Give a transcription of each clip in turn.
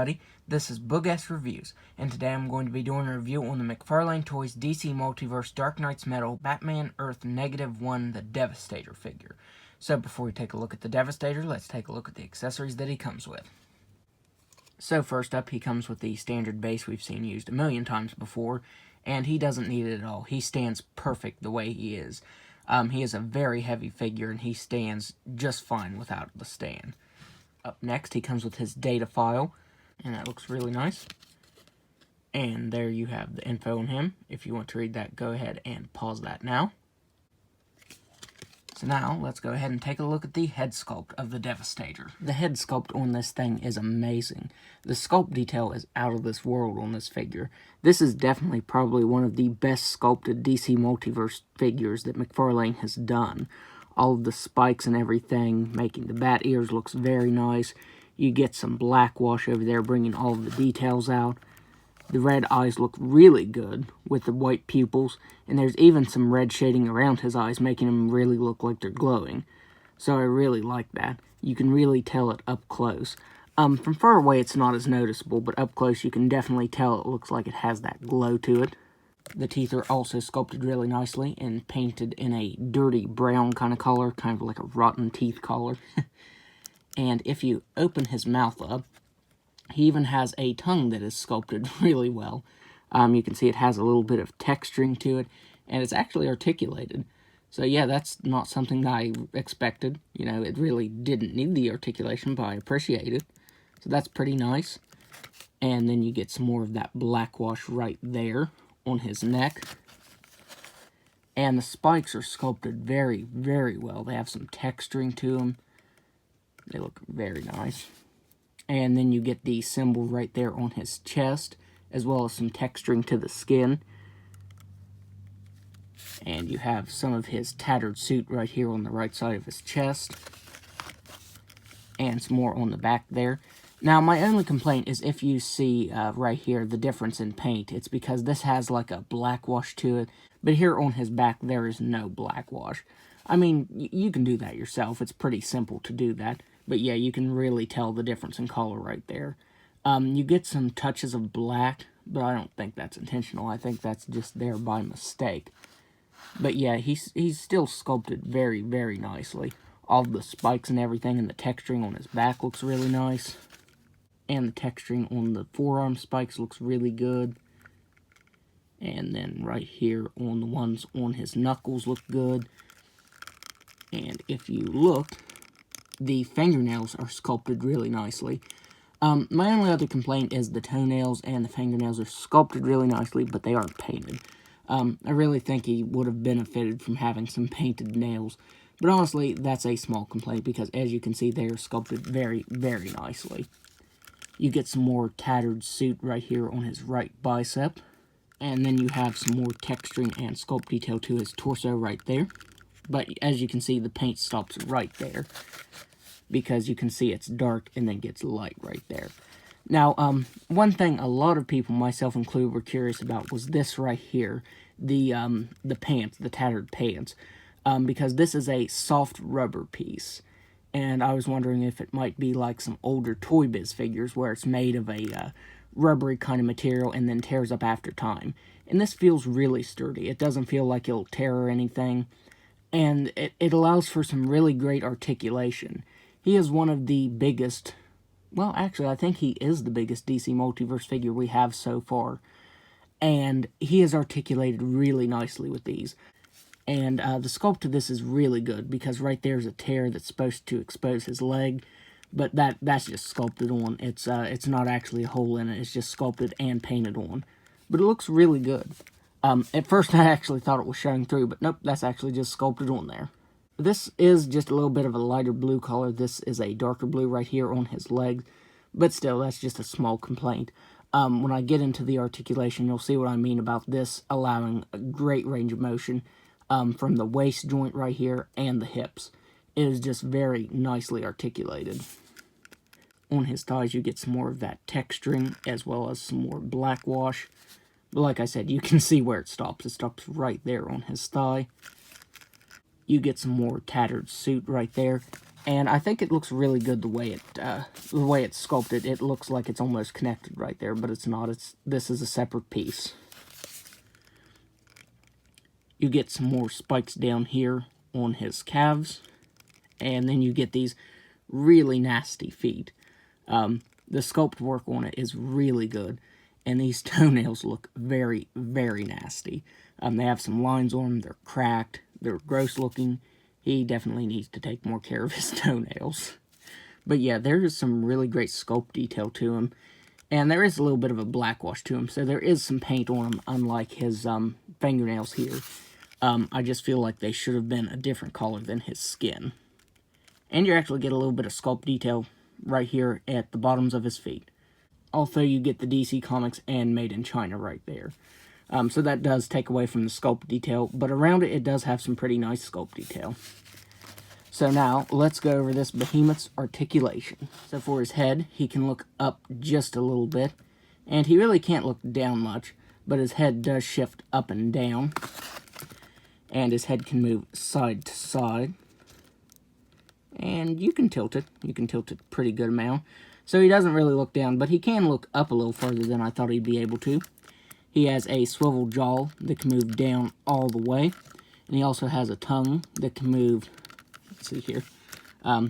everybody, this is Boog Reviews, and today I'm going to be doing a review on the McFarlane Toys DC Multiverse Dark Knight's Metal Batman Earth -1 the Devastator figure. So before we take a look at the Devastator, let's take a look at the accessories that he comes with. So first up, he comes with the standard base we've seen used a million times before, and he doesn't need it at all. He stands perfect the way he is. He is a very heavy figure, and he stands just fine without the stand. Up next, he comes with his data file, and that looks really nice. And there you have the info on him. If you want to read that, go ahead and pause that now. So now, let's go ahead and take a look at the head sculpt of the Devastator. The head sculpt on this thing is amazing. The sculpt detail is out of this world on this figure. This is definitely probably one of the best sculpted DC Multiverse figures that McFarlane has done. All of the spikes and everything, making the bat ears looks very nice. You get some black wash over there, bringing all of the details out. The red eyes look really good with the white pupils, and there's even some red shading around his eyes, making them really look like they're glowing. So I really like that. You can really tell it up close. From far away it's not as noticeable, but up close you can definitely tell it looks like it has that glow to it. The teeth are also sculpted really nicely and painted in a dirty brown kind of color, kind of like a rotten teeth color. And if you open his mouth up, he even has a tongue that is sculpted really well. You can see it has a little bit of texturing to it, and it's actually articulated. So yeah, that's not something that I expected. You know, it really didn't need the articulation, but I appreciate it. So that's pretty nice. And then you get some more of that black wash right there on his neck. And the spikes are sculpted very, very well. They have some texturing to them. They look very nice. And then you get the symbol right there on his chest, as well as some texturing to the skin. And you have some of his tattered suit right here on the right side of his chest. And some more on the back there. Now, my only complaint is if you see right here the difference in paint. It's because this has like a black wash to it, but here on his back there is no black wash. I mean, you can do that yourself. It's pretty simple to do that. But yeah, you can really tell the difference in color right there. You get some touches of black, but I don't think that's intentional. I think that's just there by mistake. But yeah, he's still sculpted very, very nicely. All the spikes and everything and the texturing on his back looks really nice. And the texturing on the forearm spikes looks really good. And then right here on the ones on his knuckles look good. And if you look, the fingernails are sculpted really nicely. My only other complaint is the toenails and the fingernails are sculpted really nicely, but they aren't painted. I really think he would have benefited from having some painted nails. But honestly, that's a small complaint because as you can see, they are sculpted very, very nicely. You get some more tattered suit right here on his right bicep. And then you have some more texturing and sculpt detail to his torso right there. But as you can see, the paint stops right there. Because you can see it's dark and then gets light right there. Now, one thing a lot of people, myself included, were curious about was this right here. The pants, the tattered pants. Because this is a soft rubber piece. And I was wondering if it might be like some older Toy Biz figures where it's made of a rubbery kind of material and then tears up after time. And this feels really sturdy. It doesn't feel like it'll tear or anything. And it allows for some really great articulation. He is one of the biggest, well actually I think he is the biggest DC Multiverse figure we have so far. And he is articulated really nicely with these. And the sculpt of this is really good, because right there's a tear that's supposed to expose his leg, but that's just sculpted on. It's not actually a hole in it, it's just sculpted and painted on. But it looks really good. At first I actually thought it was showing through, but nope, that's actually just sculpted on there. This is just a little bit of a lighter blue color. This is a darker blue right here on his legs, but still, that's just a small complaint. When I get into the articulation, you'll see what I mean about this allowing a great range of motion. From the waist joint right here and the hips. It is just very nicely articulated. On his thighs, you get some more of that texturing, as well as some more black wash. But like I said, you can see where it stops. It stops right there on his thigh. You get some more tattered suit right there. And I think it looks really good the way it's sculpted. It looks like it's almost connected right there, but it's not. This is a separate piece. You get some more spikes down here on his calves, and then you get these really nasty feet. The sculpt work on it is really good, and these toenails look very, very nasty. They have some lines on them, they're cracked, they're gross looking. He definitely needs to take more care of his toenails. But yeah, there is some really great sculpt detail to him, and there is a little bit of a blackwash to him, so there is some paint on him, unlike his fingernails here. I just feel like they should have been a different color than his skin. And you actually get a little bit of sculpt detail right here at the bottoms of his feet. Also, you get the DC Comics and Made in China right there. So that does take away from the sculpt detail, but around it, it does have some pretty nice sculpt detail. So now, let's go over this behemoth's articulation. So for his head, he can look up just a little bit, and he really can't look down much, but his head does shift up and down, and his head can move side to side. And you can tilt it. You can tilt it a pretty good amount. So he doesn't really look down, but he can look up a little further than I thought he'd be able to. He has a swivel jaw that can move down all the way. And he also has a tongue that can move, let's see here.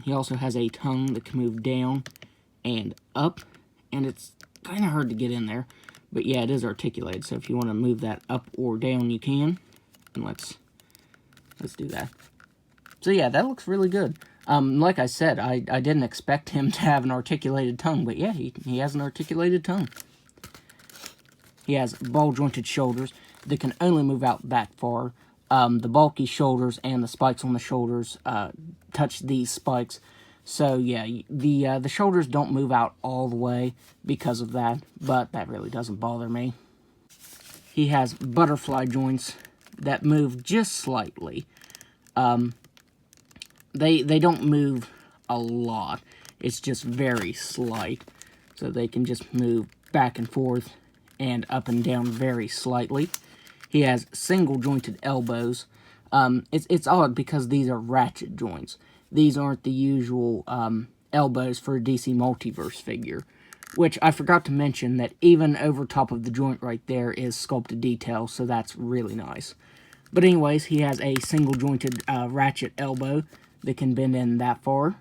He also has a tongue that can move down and up. And it's kind of hard to get in there. But yeah, it is articulated. So if you want to move that up or down, you can. And let's do that. So yeah, that looks really good. Like I said, I didn't expect him to have an articulated tongue, but yeah, he has an articulated tongue. He has ball-jointed shoulders that can only move out that far. The bulky shoulders and the spikes on the shoulders touch these spikes. So yeah, the shoulders don't move out all the way because of that, but that really doesn't bother me. He has butterfly joints that move just slightly. They don't move a lot. It's just very slight. So they can just move back and forth and up and down very slightly. He has single jointed elbows. It's odd because these are ratchet joints. These aren't the usual elbows for a DC Multiverse figure. Which I forgot to mention that even over top of the joint right there is sculpted detail, so that's really nice. But anyways, he has a single jointed ratchet elbow that can bend in that far.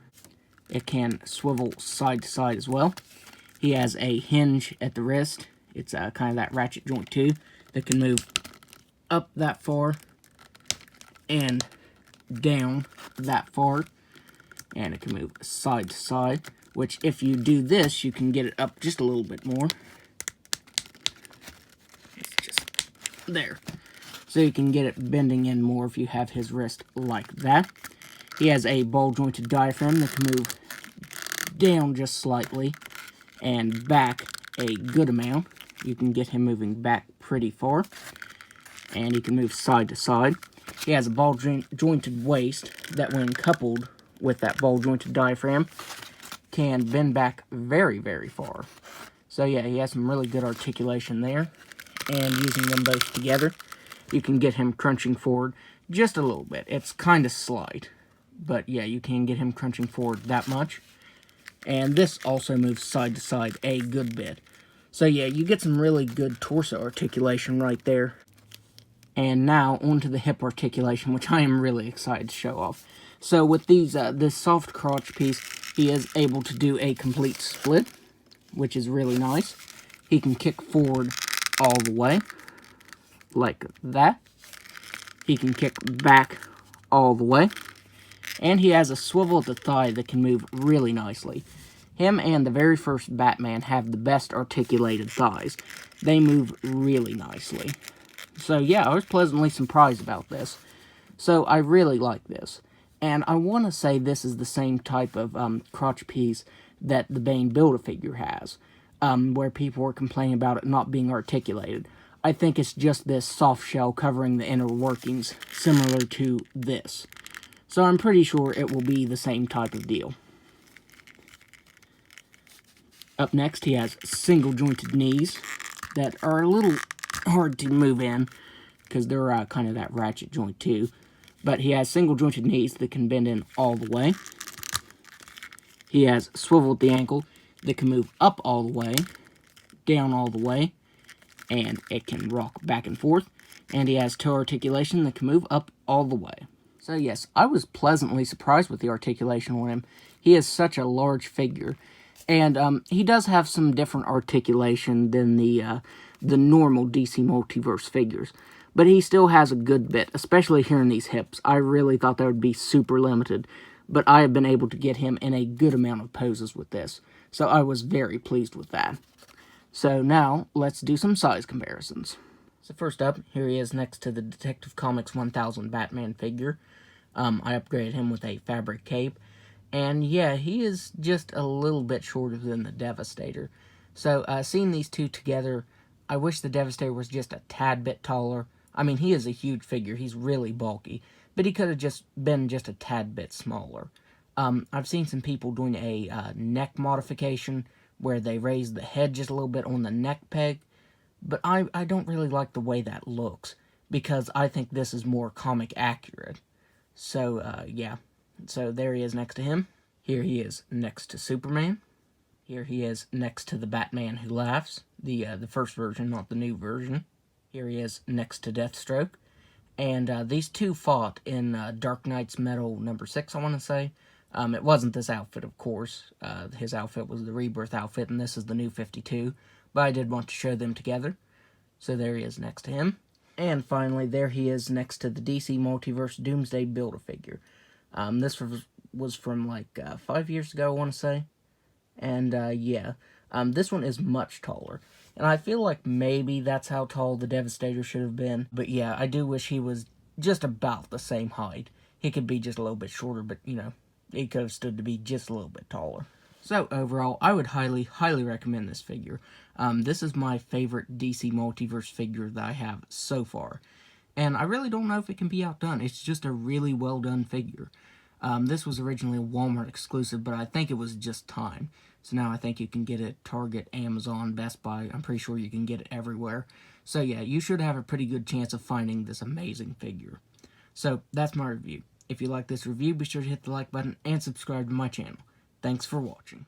It can swivel side to side as well. He has a hinge at the wrist. It's kind of that ratchet joint too, that can move up that far and down that far. And it can move side to side, which if you do this, you can get it up just a little bit more. It's just there. So you can get it bending in more if you have his wrist like that. He has a ball-jointed diaphragm that can move down just slightly and back a good amount. You can get him moving back pretty far. And he can move side to side. He has a ball-jointed waist that, when coupled with that ball-jointed diaphragm, can bend back very, very far. So yeah, he has some really good articulation there. And using them both together, you can get him crunching forward just a little bit. It's kind of slight. But yeah, you can get him crunching forward that much. And this also moves side to side a good bit. So yeah, you get some really good torso articulation right there. And now, onto the hip articulation, which I am really excited to show off. So with this soft crotch piece, he is able to do a complete split, which is really nice. He can kick forward all the way, like that. He can kick back all the way. And he has a swivel at the thigh that can move really nicely. Him and the very first Batman have the best articulated thighs. They move really nicely. So yeah, I was pleasantly surprised about this. So I really like this. And I want to say this is the same type of crotch piece that the Bane Build-A-Figure has, where people were complaining about it not being articulated. I think it's just this soft shell covering the inner workings, similar to this. So I'm pretty sure it will be the same type of deal. Up next, he has single-jointed knees that are a little hard to move in, because they're kind of that ratchet joint too. But he has single-jointed knees that can bend in all the way. He has swivel at the ankle that can move up all the way, down all the way, and it can rock back and forth. And he has toe articulation that can move up all the way. So yes, I was pleasantly surprised with the articulation on him. He is such a large figure. And he does have some different articulation than the normal DC Multiverse figures. But he still has a good bit, especially here in these hips. I really thought that would be super limited. But I have been able to get him in a good amount of poses with this. So I was very pleased with that. So now, let's do some size comparisons. So first up, here he is next to the Detective Comics 1000 Batman figure. I upgraded him with a fabric cape. And yeah, he is just a little bit shorter than the Devastator. So seeing these two together, I wish the Devastator was just a tad bit taller. I mean, he is a huge figure. He's really bulky. But he could have just been just a tad bit smaller. I've seen some people doing a neck modification where they raise the head just a little bit on the neck peg. But I don't really like the way that looks, because I think this is more comic accurate. So, yeah. So there he is next to him. Here he is next to Superman. Here he is next to the Batman Who Laughs, the first version, not the new version. Here he is next to Deathstroke. And these two fought in Dark Knight's Metal number 6, I want to say. It wasn't this outfit, of course. His outfit was the Rebirth outfit, and this is the new 52. But I did want to show them together. So there he is next to him. And finally, there he is next to the DC Multiverse Doomsday Build-A-Figure. This was from like 5 years ago, I want to say. And yeah, this one is much taller. And I feel like maybe that's how tall the Devastator should have been. But yeah, I do wish he was just about the same height. He could be just a little bit shorter, but you know, he could have stood to be just a little bit taller. So overall, I would highly, highly recommend this figure. This is my favorite DC Multiverse figure that I have so far. And I really don't know if it can be outdone. It's just a really well done figure. This was originally a Walmart exclusive, but I think it was just time. So now I think you can get it at Target, Amazon, Best Buy. I'm pretty sure you can get it everywhere. So yeah, you should have a pretty good chance of finding this amazing figure. So that's my review. If you like this review, be sure to hit the like button and subscribe to my channel. Thanks for watching.